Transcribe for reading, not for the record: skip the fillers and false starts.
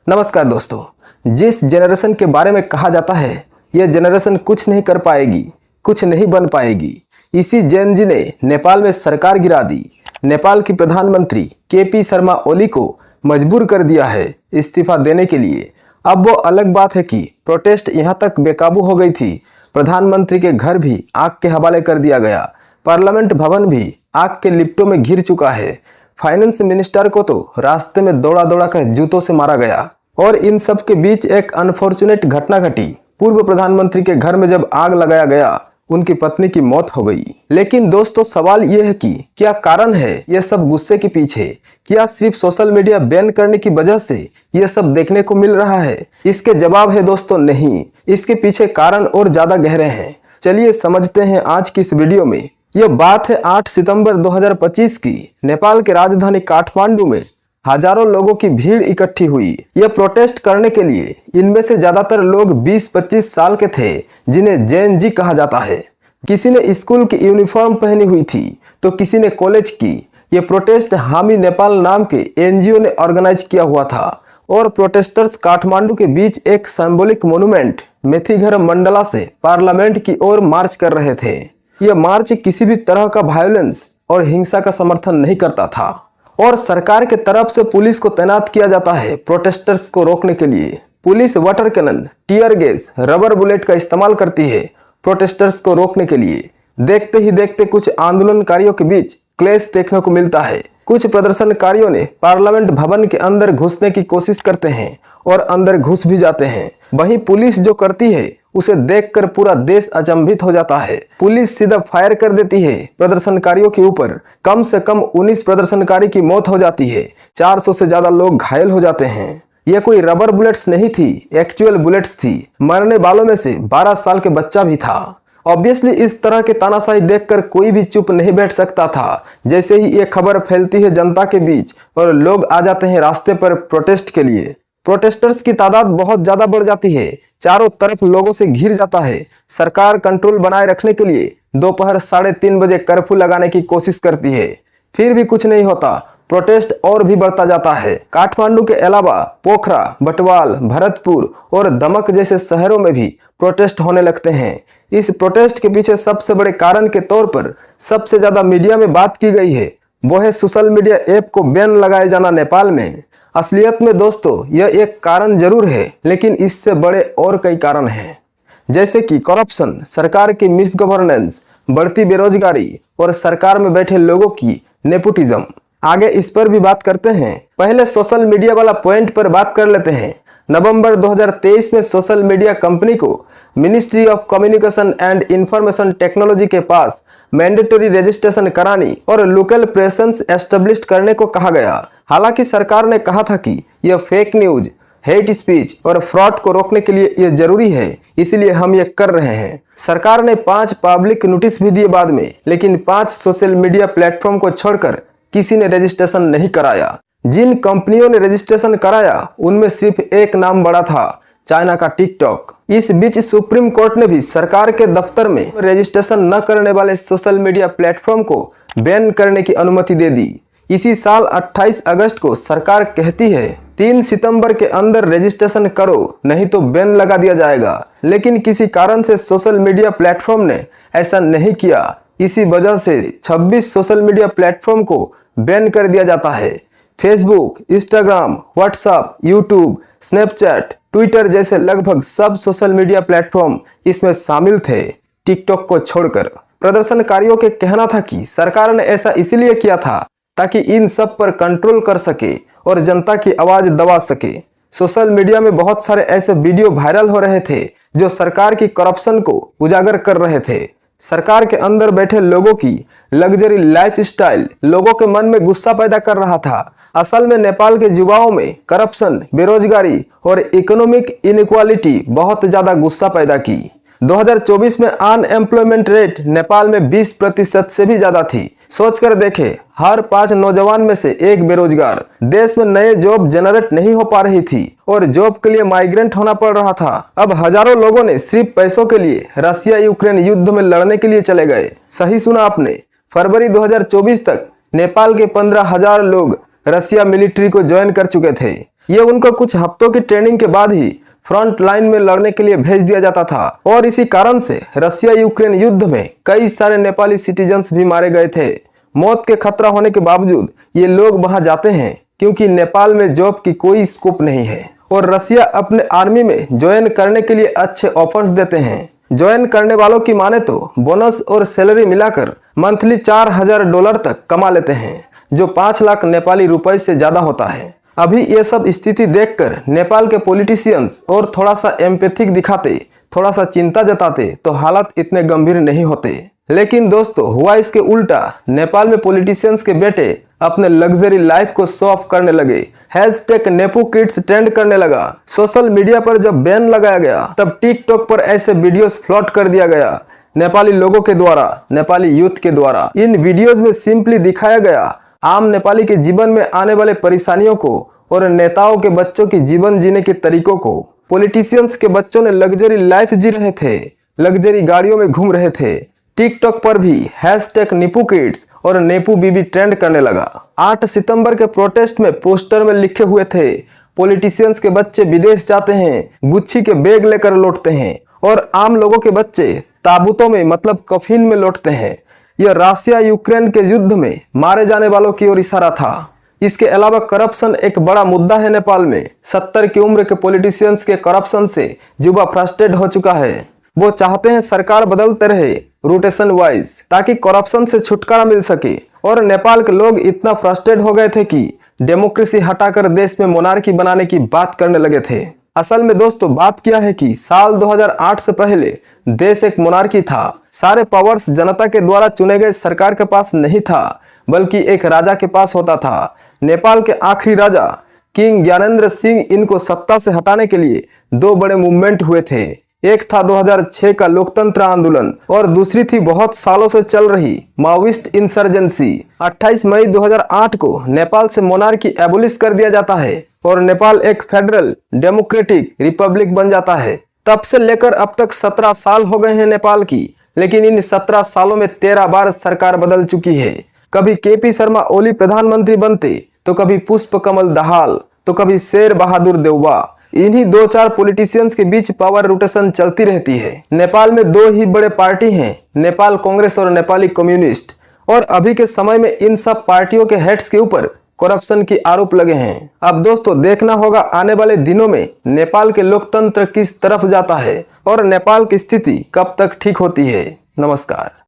नमस्कार दोस्तों, जिस जनरेशन के बारे में कहा जाता है यह जनरेशन कुछ नहीं कर पाएगी, कुछ नहीं बन पाएगी, इसी जेन जी ने नेपाल में सरकार गिरा दी। नेपाल की प्रधानमंत्री केपी शर्मा ओली को मजबूर कर दिया है इस्तीफा देने के लिए। अब वो अलग बात है कि प्रोटेस्ट यहाँ तक बेकाबू हो गई थी। प्रधानमंत्री के घर भी आग के हवाले कर दिया गया, पार्लियामेंट भवन भी आग के लिपटों में घिर चुका है। फाइनेंस मिनिस्टर को तो रास्ते में दौड़ा दौड़ा कर जूतों से मारा गया। और इन सब के बीच एक अनफॉर्चुनेट घटना घटी। पूर्व प्रधानमंत्री के घर में जब आग लगाया गया, उनकी पत्नी की मौत हो गई। लेकिन दोस्तों, सवाल यह है कि क्या कारण है यह सब गुस्से के पीछे? क्या सिर्फ सोशल मीडिया बैन करने की वजह से यह सब देखने को मिल रहा है? इसके जवाब है दोस्तों, नहीं। इसके पीछे कारण और ज्यादा गहरे हैं। चलिए समझते हैं आज की इस वीडियो में। यह बात है 8 सितंबर 2025 की। नेपाल के राजधानी काठमांडू में हजारों लोगों की भीड़ इकट्ठी हुई यह प्रोटेस्ट करने के लिए। इनमें से ज्यादातर लोग 20-25 साल के थे, जिन्हें जेन जी कहा जाता है। किसी ने स्कूल की यूनिफॉर्म पहनी हुई थी तो किसी ने कॉलेज की। यह प्रोटेस्ट हामी नेपाल नाम के एनजीओ ने ऑर्गेनाइज किया हुआ था और प्रोटेस्टर्स काठमांडू के बीच एक सिंबॉलिक मोन्यूमेंट मेथीघर मंडला से पार्लियामेंट की ओर मार्च कर रहे थे। यह मार्च किसी भी तरह का वायलेंस और हिंसा का समर्थन नहीं करता था और सरकार के तरफ से पुलिस को तैनात किया जाता है प्रोटेस्टर्स को रोकने के लिए। Police water cannon, tear gas, rubber bullet का इस्तेमाल करती है प्रोटेस्टर्स को रोकने के लिए। देखते ही देखते कुछ आंदोलनकारियों के बीच क्लेश देखने को मिलता है। कुछ प्रदर्शनकारियों ने पार्लियामेंट भवन के अंदर घुसने की कोशिश करते हैं और अंदर घुस भी जाते हैं। वहीं पुलिस जो करती है उसे देखकर पूरा देश अचंभित हो जाता है। पुलिस सीधा फायर कर देती है प्रदर्शनकारियों के ऊपर। कम से कम 19 प्रदर्शनकारी की मौत हो जाती है। 400 से ज्यादा लोग घायल हो जाते हैं। यह कोई रबर बुलेट्स नहीं थी, एक्चुअल बुलेट्स थी। मरने वालों में से 12 साल के बच्चा भी था। ऑब्वियसली इस तरह के तानाशाही देखकर कोई भी चुप नहीं बैठ सकता था। जैसे ही ये खबर फैलती है जनता के बीच और लोग आ जाते हैं रास्ते पर प्रोटेस्ट के लिए, प्रोटेस्टर्स की तादाद बहुत ज्यादा बढ़ जाती है। चारों तरफ लोगों से घिर जाता है। सरकार कंट्रोल बनाए रखने के लिए दोपहर 3:30 बजे कर्फ्यू लगाने की कोशिश करती है, फिर भी कुछ नहीं होता। प्रोटेस्ट और भी बढ़ता जाता है। काठमांडू के अलावा पोखरा, बटवाल, भरतपुर और दमक जैसे शहरों में भी प्रोटेस्ट होने लगते हैं। इस प्रोटेस्ट के पीछे सबसे बड़े कारण के तौर पर सबसे ज्यादा मीडिया में बात की गई है, वो है सोशल मीडिया ऐप को बैन लगाए जाना नेपाल में। असलियत में दोस्तों यह एक कारण जरूर है, लेकिन इससे बड़े और कई कारण हैं, जैसे कि करप्शन, सरकार की मिसगवर्नेंस, बढ़ती बेरोजगारी और सरकार में बैठे लोगों की नेपोटिज्म। आगे इस पर भी बात करते हैं। पहले सोशल मीडिया वाला पॉइंट पर बात कर लेते हैं। नवंबर 2023 में सोशल मीडिया कंपनी को ministry of communication and information technology के पास मैंडेटरी रजिस्ट्रेशन करानी और लोकल प्रेजेंस एस्टेब्लिश करने को कहा गया। हालांकि सरकार ने कहा था कि यह फेक न्यूज, हेट स्पीच और फ्रॉड को रोकने के लिए यह जरूरी है, इसलिए हम ये कर रहे हैं। सरकार ने 5 पब्लिक नोटिस भी दिए बाद में, लेकिन 5 सोशल मीडिया प्लेटफॉर्म को छोड़कर किसी ने रजिस्ट्रेशन नहीं कराया। जिन कंपनियों ने रजिस्ट्रेशन कराया उनमें सिर्फ एक नाम बड़ा था, चाइना का टिकटॉक। इस बीच सुप्रीम कोर्ट ने भी सरकार के दफ्तर में रजिस्ट्रेशन न करने वाले सोशल मीडिया प्लेटफॉर्म को बैन करने की अनुमति दे दी। इसी साल 28 अगस्त को सरकार कहती है 3 सितंबर के अंदर रजिस्ट्रेशन करो, नहीं तो बैन लगा दिया जाएगा। लेकिन किसी कारण से सोशल मीडिया प्लेटफॉर्म ने ऐसा नहीं किया। इसी वजह से 26 सोशल मीडिया प्लेटफॉर्म को बैन कर दिया जाता है। Facebook, Instagram, WhatsApp, YouTube, Snapchat, Twitter जैसे लगभग सब सोशल मीडिया प्लेटफॉर्म इसमें शामिल थे, टिकटॉक को छोड़कर। प्रदर्शनकारियों के कहना था कि सरकार ने ऐसा इसलिए किया था ताकि इन सब पर कंट्रोल कर सके और जनता की आवाज दबा सके। सोशल मीडिया में बहुत सारे ऐसे वीडियो वायरल हो रहे थे जो सरकार की करप्शन को उजागर कर रहे थे। सरकार के अंदर बैठे लोगों की लग्जरी लाइफस्टाइल लोगों के मन में गुस्सा पैदा कर रहा था। असल में नेपाल के युवाओं में करप्शन, बेरोजगारी और इकोनॉमिक इनइक्वालिटी बहुत ज्यादा गुस्सा पैदा की। 2024 में अनएम्प्लॉयमेंट रेट नेपाल में 20% से भी ज्यादा थी। सोचकर देखें, हर 5 नौजवान में से एक बेरोजगार। देश में नए जॉब जनरेट नहीं हो पा रही थी और जॉब के लिए माइग्रेंट होना पड़ रहा था। अब हजारों लोगों ने सिर्फ पैसों के लिए रसिया यूक्रेन युद्ध में लड़ने के लिए चले गए। सही सुना आपने। फरवरी 2024 तक नेपाल के 15,000 लोग रसिया मिलिट्री को ज्वाइन कर चुके थे। ये उनको कुछ हफ्तों की ट्रेनिंग के बाद ही फ्रंट लाइन में लड़ने के लिए भेज दिया जाता था और इसी कारण से रसिया यूक्रेन युद्ध में कई सारे नेपाली सिटीजन्स भी मारे गए थे। मौत के खतरा होने के बावजूद ये लोग वहां जाते हैं क्योंकि नेपाल में जॉब की कोई स्कोप नहीं है और रसिया अपने आर्मी में ज्वाइन करने के लिए अच्छे ऑफर्स देते हैं। ज्वाइन करने वालों की माने तो बोनस और सैलरी मिलाकर मंथली $4000 तक कमा लेते हैं, जो 5 लाख नेपाली रुपए से ज्यादा होता है। अभी ये सब स्थिति देखकर नेपाल के पॉलिटिशियंस और थोड़ा सा एम्पैथिक दिखाते, थोड़ा सा चिंता जताते तो हालात इतने गंभीर नहीं होते। लेकिन दोस्तों हुआ इसके उल्टा। नेपाल में पॉलिटिशियंस के बेटे अपने लग्जरी लाइफ को शो ऑफ करने लगे। हैशटैग नेपो किड्स ट्रेंड करने लगा। सोशल मीडिया पर जब बैन लगाया गया तब टिकटॉक पर ऐसे वीडियोस फ्लोट कर दिया गया नेपाली लोगों के द्वारा, नेपाली यूथ के द्वारा। इन वीडियोस में सिंपली दिखाया गया आम नेपाली के जीवन में आने वाले परेशानियों को और नेताओं के बच्चों की जीवन जीने के तरीकों को। पॉलिटिशियंस के बच्चों ने लग्जरी लाइफ जी रहे थे, लग्जरी गाड़ियों में घूम रहे थे। टिकटॉक पर भी हैशटैग नीपू किड्स और नेपू बीबी ट्रेंड करने लगा। 8 सितंबर के प्रोटेस्ट में पोस्टर में लिखे हुए थे, पॉलिटिशियंस के बच्चे विदेश जाते हैं, गुच्छी के बैग लेकर लौटते हैं और आम लोगों के बच्चे ताबूतों में मतलब कफिन में लौटते हैं। यह रसिया यूक्रेन के युद्ध में मारे जाने वालों की ओर इशारा था। इसके अलावा करप्शन एक बड़ा मुद्दा है नेपाल में। 70 की उम्र के पॉलिटिशियंस के करप्शन से युवा फ्रस्ट्रेट हो चुका है। वो चाहते हैं सरकार बदलते रहे रोटेशन वाइज ताकि करप्शन से छुटकारा मिल सके। और नेपाल के लोग इतना फ्रस्ट्रेट हो गए थे कि डेमोक्रेसी हटाकर देश में मोनार्की बनाने की बात करने लगे थे। असल में दोस्तों बात क्या है कि साल 2008 से पहले देश एक मोनार्की था। सारे पावर्स जनता के द्वारा चुने गए सरकार के पास नहीं था, बल्कि एक राजा के पास होता था। नेपाल के आखिरी राजा किंग ज्ञानेंद्र सिंह इनको सत्ता से हटाने के लिए 2 बड़े मूवमेंट हुए थे। एक था 2006 का लोकतंत्र आंदोलन और दूसरी थी बहुत सालों से चल रही माओइस्ट इंसर्जेंसी। 28 मई 2008 को नेपाल से मोनार्की एबोलिश कर दिया जाता है और नेपाल एक फेडरल डेमोक्रेटिक रिपब्लिक बन जाता है। तब से लेकर अब तक 17 साल हो गए हैं नेपाल की, लेकिन इन 17 सालों में 13 बार सरकार बदल चुकी है। कभी केपी शर्मा ओली प्रधानमंत्री बनते तो कभी पुष्प कमल दाहाल तो कभी शेर बहादुर देउबा। इन्हीं 2-4 पॉलिटिशियंस के बीच पावर रोटेशन चलती रहती है। नेपाल में 2 ही बड़े पार्टी हैं, नेपाल कांग्रेस और नेपाली कम्युनिस्ट। और अभी के समय में इन सब पार्टियों के हेड्स के ऊपर करप्शन की आरोप लगे हैं। अब दोस्तों देखना होगा आने वाले दिनों में नेपाल के लोकतंत्र किस तरफ जाता है और नेपाल की स्थिति कब तक ठीक होती है। नमस्कार।